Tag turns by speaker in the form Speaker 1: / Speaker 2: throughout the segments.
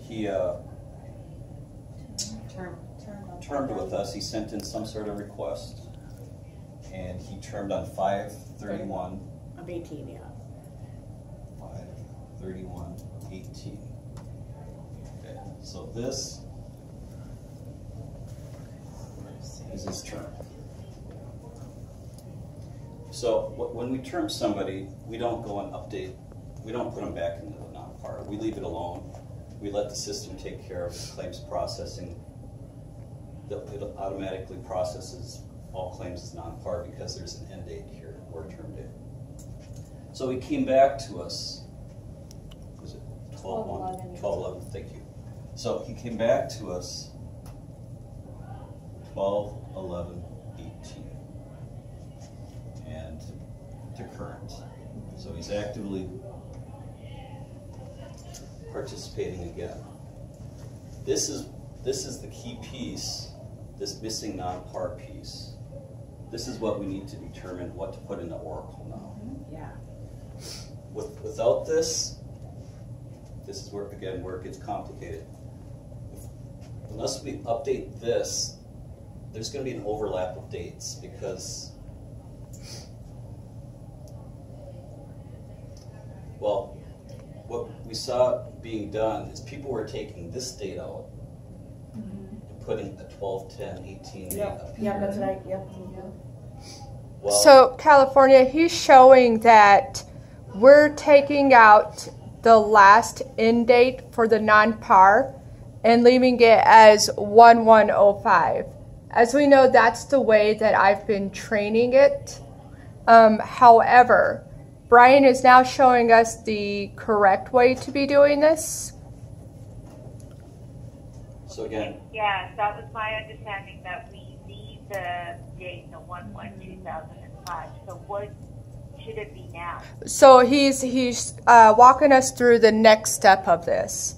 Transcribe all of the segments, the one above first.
Speaker 1: he termed with us. He sent in some sort of request, and he termed on 5/31
Speaker 2: of 18, yeah.
Speaker 1: 5/31/18. Okay, so this is his term. So when we term somebody, we don't go and update. We don't put them back into the non-par. We leave it alone. We let the system take care of the claims processing. It automatically processes all claims as non-par because there's an end date here or a term date. So he came back to us. Was it 12/1? 12/11. Thank you. So he came back to us 12/11/18 and to current. So he's actively participating again. This is the key piece, this missing non-par piece. This is what we need to determine what to put into Oracle now.
Speaker 2: Yeah.
Speaker 1: Without this is where, again, where it gets complicated. Unless we update this, there's going to be an overlap of dates because, well, what we saw being done is people were taking this date out and putting a 12/10/18 date up here.
Speaker 2: Yeah, that's right. Yep.
Speaker 1: Well,
Speaker 3: So California, he's showing that we're taking out the last end date for the non-par and leaving it as 1105. As we know, that's the way that I've been training it. However, Brian is now showing us the correct way to be doing this.
Speaker 1: so again,
Speaker 4: Yeah, that was my understanding, that we leave the date, the 1/1/2005. So what should it be now?
Speaker 3: So he's walking us through the next step of this.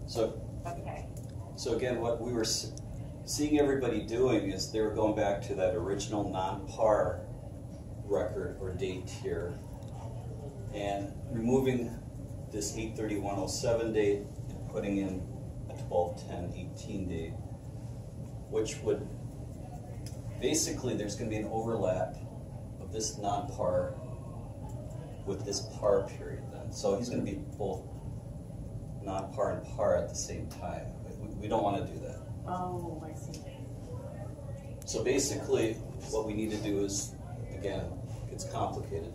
Speaker 1: so
Speaker 4: Okay.
Speaker 1: So again, what we were seeing everybody doing is they were going back to that original non-par record or date here and removing this 8/31/07 date and putting in a 12/10/18 date, which would basically, there's going to be an overlap of this non-par with this par period then. So he's going to be both non-par and par at the same time. We don't want to do that.
Speaker 2: Oh, I see.
Speaker 1: So basically, what we need to do is, again, it's complicated.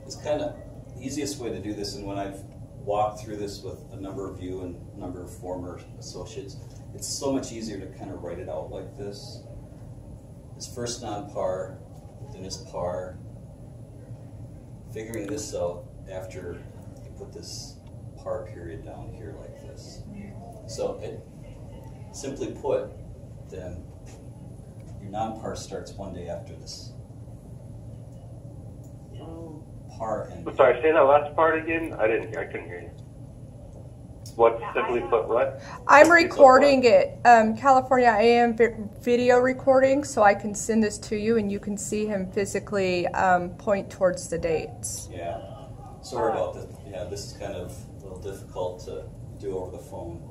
Speaker 1: It's kind of the easiest way to do this, and when I've walked through this with a number of you and a number of former associates, it's so much easier to kind of write it out like this. His first non-par, then his par, figuring this out after you put this par period down here like this. So it, simply put, then your non-par starts one day after this
Speaker 2: Oh.
Speaker 1: par end.
Speaker 5: I'm sorry, say that last part again. I couldn't hear you. What, simply put what?
Speaker 3: I'm recording it, California AM video recording, so I can send this to you and you can see him physically point towards the dates.
Speaker 1: Yeah, sorry about this. Yeah, this is kind of a little difficult to do over the phone.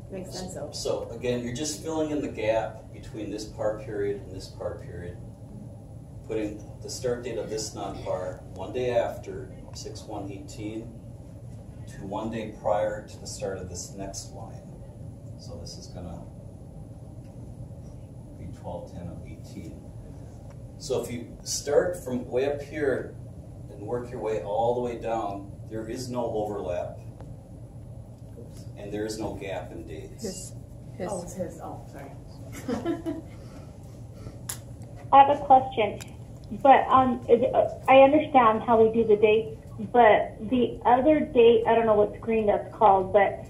Speaker 2: Makes sense, though.
Speaker 1: So again, you're just filling in the gap between this par period and this par period, putting the start date of this non-par one day after 6/1/18 to one day prior to the start of this next line. So this is going to be 12/10/18. So if you start from way up here and work your way all the way down, there is no overlap. And there is no gap in dates.
Speaker 2: Oh, it's his. Oh, sorry.
Speaker 6: I have a question, but I understand how we do the dates, but the other date, I don't know what screen that's called, but